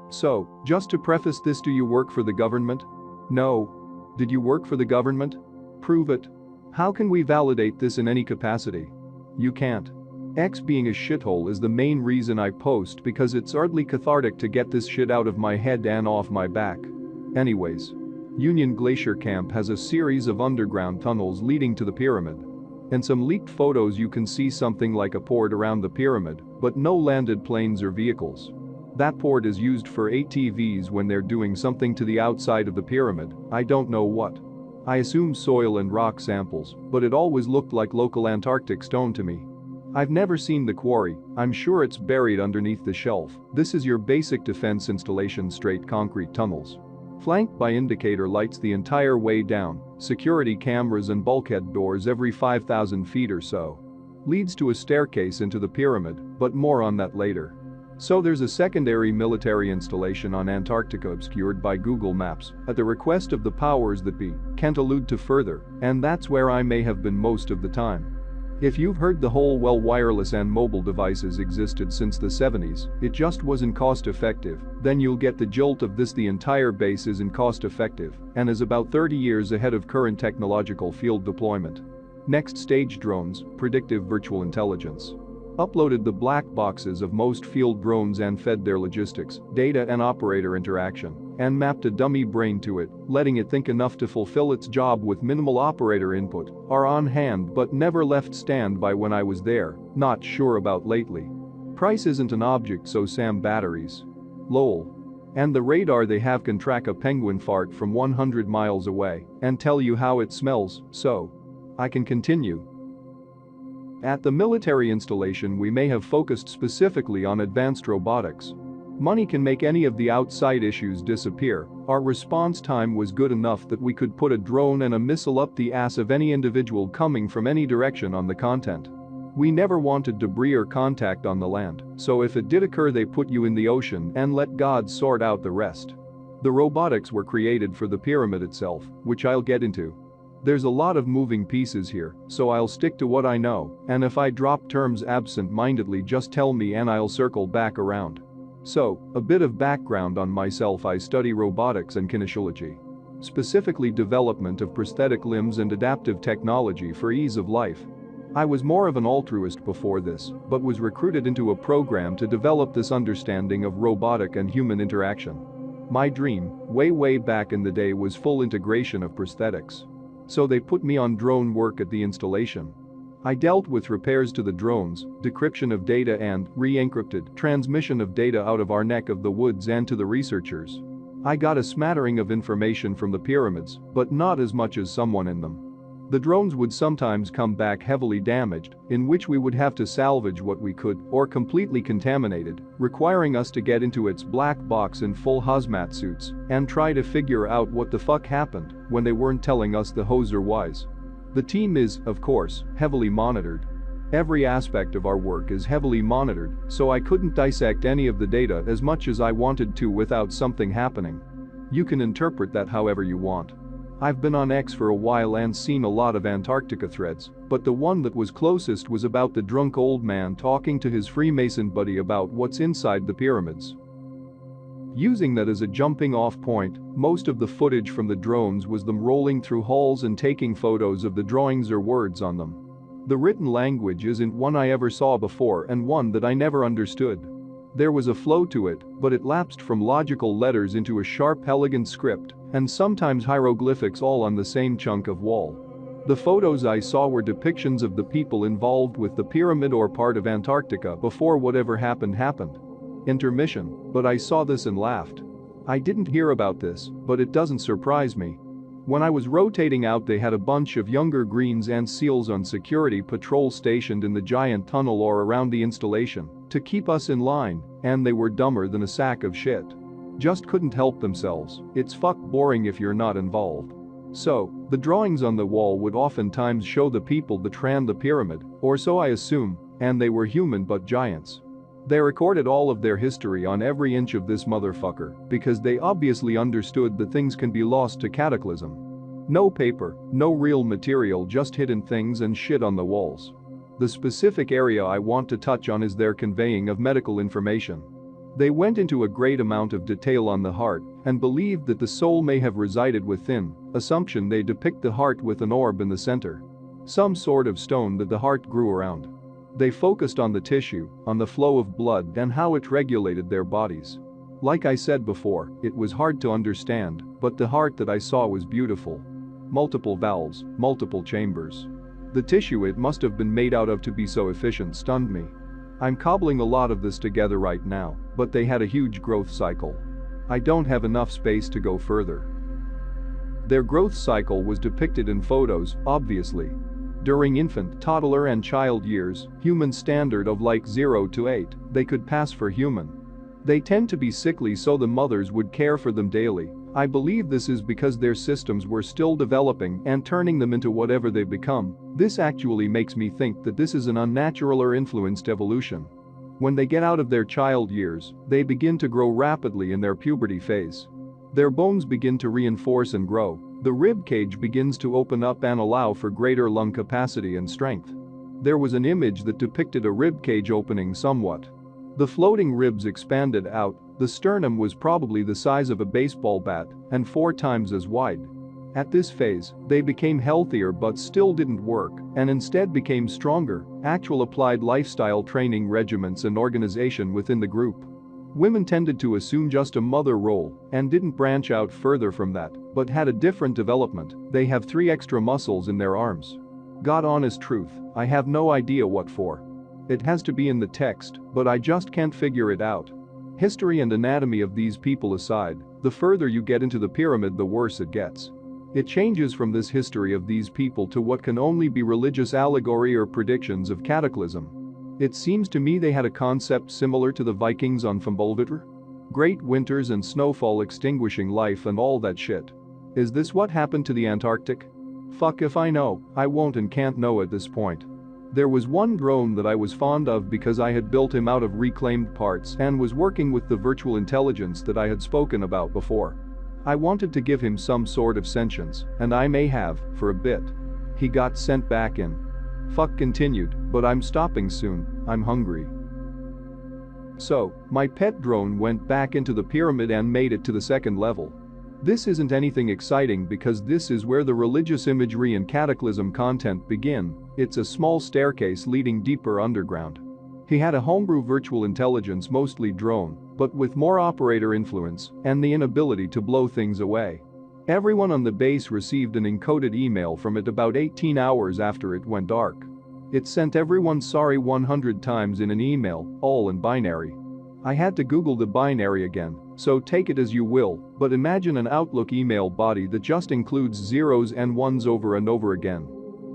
So, just to preface this, do you work for the government? No. Did you work for the government? Prove it. How can we validate this in any capacity? You can't. X being a shithole is the main reason I post, because it's oddly cathartic to get this shit out of my head and off my back. Anyways. Union Glacier Camp has a series of underground tunnels leading to the pyramid. In some leaked photos you can see something like a port around the pyramid, but no landed planes or vehicles. That port is used for ATVs when they're doing something to the outside of the pyramid, I don't know what. I assume soil and rock samples, but it always looked like local Antarctic stone to me. I've never seen the quarry, I'm sure it's buried underneath the shelf. This is your basic defense installation: straight concrete tunnels. Flanked by indicator lights the entire way down, security cameras and bulkhead doors every 5,000 feet or so. Leads to a staircase into the pyramid, but more on that later. So there's a secondary military installation on Antarctica obscured by Google Maps, at the request of the powers that be, can't allude to further, and that's where I may have been most of the time. If you've heard the whole well, wireless and mobile devices existed since the 70s, it just wasn't cost effective, then you'll get the jolt of this: the entire base isn't cost effective and is about 30 years ahead of current technological field deployment. Next stage: drones, predictive virtual intelligence. Uploaded the black boxes of most field drones and fed their logistics, data and operator interaction, and mapped a dummy brain to it, letting it think enough to fulfill its job with minimal operator input, are on hand but never left standby when I was there, not sure about lately. Price isn't an object, so Sam batteries. Lol. And the radar they have can track a penguin fart from 100 miles away and tell you how it smells, so. I can continue. At the military installation we may have focused specifically on advanced robotics. Money can make any of the outside issues disappear. Our response time was good enough that we could put a drone and a missile up the ass of any individual coming from any direction on the content. We never wanted debris or contact on the land, so if it did occur they put you in the ocean and let God sort out the rest. The robotics were created for the pyramid itself, which I'll get into. There's a lot of moving pieces here, so I'll stick to what I know, and if I drop terms absent-mindedly just tell me and I'll circle back around. So, a bit of background on myself: I study robotics and kinesiology. Specifically development of prosthetic limbs and adaptive technology for ease of life. I was more of an altruist before this, but was recruited into a program to develop this understanding of robotic and human interaction. My dream, way back in the day, was full integration of prosthetics. So they put me on drone work at the installation. I dealt with repairs to the drones, decryption of data and re-encrypted transmission of data out of our neck of the woods and to the researchers. I got a smattering of information from the pyramids, but not as much as someone in them. The drones would sometimes come back heavily damaged, in which we would have to salvage what we could, or completely contaminated, requiring us to get into its black box in full hazmat suits and try to figure out what the fuck happened when they weren't telling us the hoser wise. The team is, of course, heavily monitored. Every aspect of our work is heavily monitored, so I couldn't dissect any of the data as much as I wanted to without something happening. You can interpret that however you want. I've been on X for a while and seen a lot of Antarctica threads, but the one that was closest was about the drunk old man talking to his Freemason buddy about what's inside the pyramids. Using that as a jumping off point, most of the footage from the drones was them rolling through halls and taking photos of the drawings or words on them. The written language isn't one I ever saw before and one that I never understood. There was a flow to it, but it lapsed from logical letters into a sharp, elegant script, and sometimes hieroglyphics all on the same chunk of wall. The photos I saw were depictions of the people involved with the pyramid or part of Antarctica before whatever happened. Intermission, but I saw this and laughed. I didn't hear about this, but it doesn't surprise me. When I was rotating out they had a bunch of younger greens and seals on security patrol stationed in the giant tunnel or around the installation to keep us in line, and they were dumber than a sack of shit. Just couldn't help themselves. It's fuck boring if you're not involved. So, the drawings on the wall would oftentimes show the people that ran the pyramid, or so I assume, and they were human but giants. They recorded all of their history on every inch of this motherfucker because they obviously understood that things can be lost to cataclysm. No paper, no real material, just hidden things and shit on the walls. The specific area I want to touch on is their conveying of medical information. They went into a great amount of detail on the heart and believed that the soul may have resided within. Assumption they depict the heart with an orb in the center. Some sort of stone that the heart grew around. They focused on the tissue, on the flow of blood and how it regulated their bodies. Like I said before, it was hard to understand, but the heart that I saw was beautiful. Multiple valves, multiple chambers. The tissue it must have been made out of to be so efficient stunned me. I'm cobbling a lot of this together right now, but they had a huge growth cycle. I don't have enough space to go further. Their growth cycle was depicted in photos, obviously. During infant, toddler and child years, human standard of like 0 to 8, they could pass for human. They tend to be sickly so the mothers would care for them daily. I believe this is because their systems were still developing and turning them into whatever they become. This actually makes me think that this is an unnatural or influenced evolution. When they get out of their child years, they begin to grow rapidly in their puberty phase. Their bones begin to reinforce and grow. The rib cage begins to open up and allow for greater lung capacity and strength. There was an image that depicted a rib cage opening somewhat. The floating ribs expanded out. The sternum was probably the size of a baseball bat and 4 times as wide. At this phase, they became healthier but still didn't work and instead became stronger. Actual applied lifestyle training regimens and organization within the group. Women tended to assume just a mother role and didn't branch out further from that, but had a different development. They have 3 extra muscles in their arms. God honest truth, I have no idea what for. It has to be in the text, but I just can't figure it out. History and anatomy of these people aside, the further you get into the pyramid the worse it gets. It changes from this history of these people to what can only be religious allegory or predictions of cataclysm. It seems to me they had a concept similar to the Vikings on Fimbulvetr. Great winters and snowfall extinguishing life and all that shit. Is this what happened to the Antarctic? Fuck if I know, I won't and can't know at this point. There was one drone that I was fond of because I had built him out of reclaimed parts and was working with the virtual intelligence that I had spoken about before. I wanted to give him some sort of sentience, and I may have, for a bit. He got sent back in. Fuck continued, but I'm stopping soon, I'm hungry. So, my pet drone went back into the pyramid and made it to the 2nd level. This isn't anything exciting because this is where the religious imagery and cataclysm content begin. It's a small staircase leading deeper underground. He had a homebrew virtual intelligence, mostly drone, but with more operator influence and the inability to blow things away. Everyone on the base received an encoded email from it about 18 hours after it went dark. It sent everyone sorry 100 times in an email, all in binary. I had to Google the binary again, so take it as you will, but imagine an Outlook email body that just includes zeros and ones over and over again.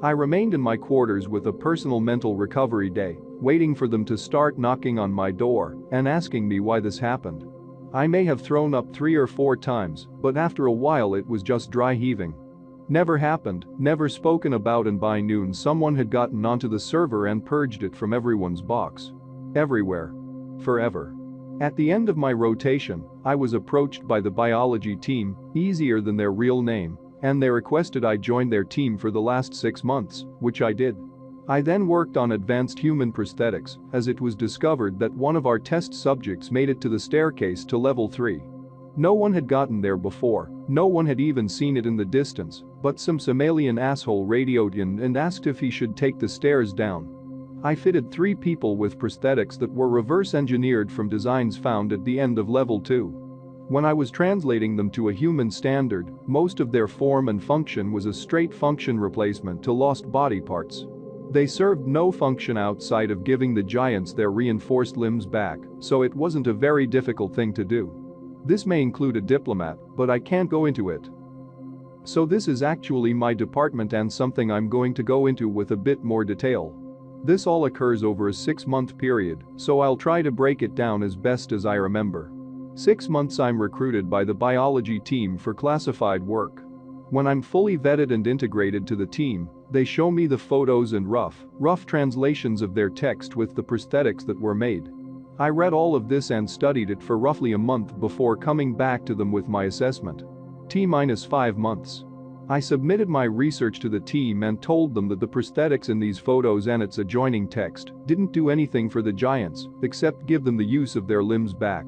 I remained in my quarters with a personal mental recovery day, waiting for them to start knocking on my door and asking me why this happened. I may have thrown up 3 or 4 times, but after a while it was just dry heaving. Never happened, never spoken about, and by noon someone had gotten onto the server and purged it from everyone's box. Everywhere. Forever. At the end of my rotation, I was approached by the biology team, easier than their real name, and they requested I join their team for the last 6 months, which I did. I then worked on advanced human prosthetics, as it was discovered that one of our test subjects made it to the staircase to level 3. No one had gotten there before, no one had even seen it in the distance, but some Somalian asshole radioed in and asked if he should take the stairs down. I fitted 3 people with prosthetics that were reverse engineered from designs found at the end of level 2. When I was translating them to a human standard, most of their form and function was a straight function replacement to lost body parts. They served no function outside of giving the giants their reinforced limbs back, so it wasn't a very difficult thing to do. This may include a diplomat, but I can't go into it. So this is actually my department and something I'm going to go into with a bit more detail. This all occurs over a 6-month period, so I'll try to break it down as best as I remember. 6 months I'm recruited by the biology team for classified work. When I'm fully vetted and integrated to the team, they show me the photos and rough translations of their text with the prosthetics that were made. I read all of this and studied it for roughly a month before coming back to them with my assessment. T-5 months. I submitted my research to the team and told them that the prosthetics in these photos and its adjoining text didn't do anything for the giants except give them the use of their limbs back.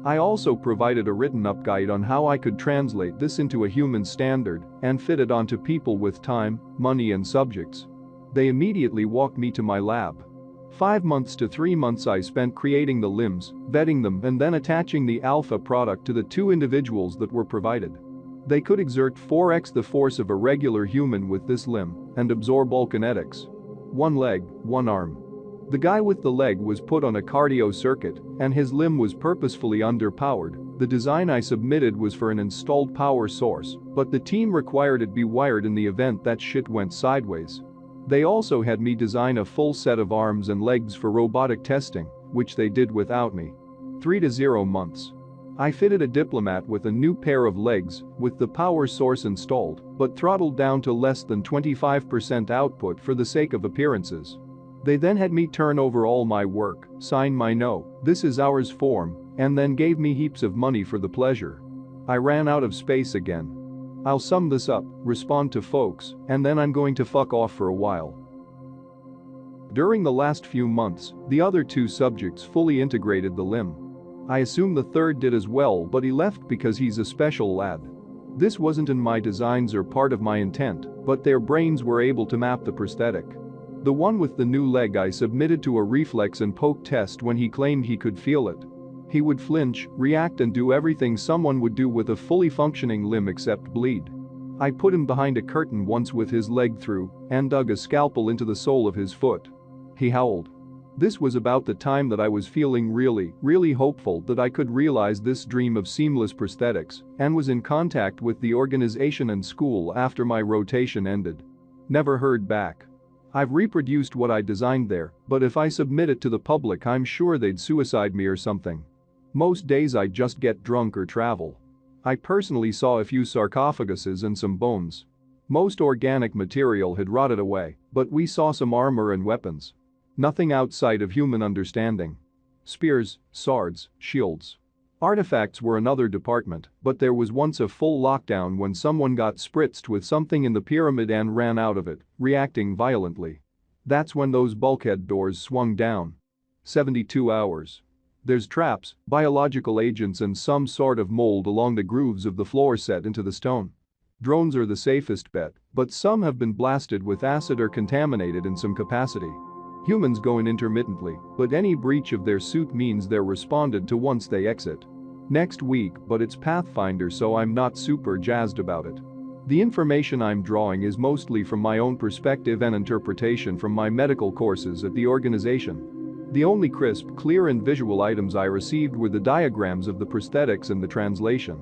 I also provided a written-up guide on how I could translate this into a human standard and fit it onto people with time, money and subjects. They immediately walked me to my lab. 5 months to 3 months I spent creating the limbs, vetting them and then attaching the alpha product to the 2 individuals that were provided. They could exert 4x the force of a regular human with this limb and absorb all kinetics. 1 leg, 1 arm. The guy with the leg was put on a cardio circuit and his limb was purposefully underpowered. The design I submitted was for an installed power source, but the team required it be wired in the event that shit went sideways. They also had me design a full set of arms and legs for robotic testing, which they did without me. 3 to 0 months. I fitted a diplomat with a new pair of legs with the power source installed, but throttled down to less than 25% output for the sake of appearances. They then had me turn over all my work, sign my "no, this is ours" form, and then gave me heaps of money for the pleasure. I ran out of space again. I'll sum this up, respond to folks, and then I'm going to fuck off for a while. During the last few months, the other 2 subjects fully integrated the limb. I assume the third did as well, but he left because he's a special lad. This wasn't in my designs or part of my intent, but their brains were able to map the prosthetic. The one with the new leg I submitted to a reflex and poke test when he claimed he could feel it. He would flinch, react and do everything someone would do with a fully functioning limb except bleed. I put him behind a curtain once with his leg through and dug a scalpel into the sole of his foot. He howled. This was about the time that I was feeling really hopeful that I could realize this dream of seamless prosthetics and was in contact with the organization and school after my rotation ended. Never heard back. I've reproduced what I designed there, but if I submit it to the public I'm sure they'd suicide me or something. Most days I just get drunk or travel. I personally saw a few sarcophaguses and some bones. Most organic material had rotted away, but we saw some armor and weapons. Nothing outside of human understanding. Spears, swords, shields. Artifacts were another department, but there was once a full lockdown when someone got spritzed with something in the pyramid and ran out of it, reacting violently. That's when those bulkhead doors swung down. 72 hours. There's traps, biological agents and some sort of mold along the grooves of the floor set into the stone. Drones are the safest bet, but some have been blasted with acid or contaminated in some capacity. Humans go in intermittently, but any breach of their suit means they're responded to once they exit. Next week, but it's Pathfinder so I'm not super jazzed about it. The information I'm drawing is mostly from my own perspective and interpretation from my medical courses at the organization. The only crisp, clear and visual items I received were the diagrams of the prosthetics and the translation.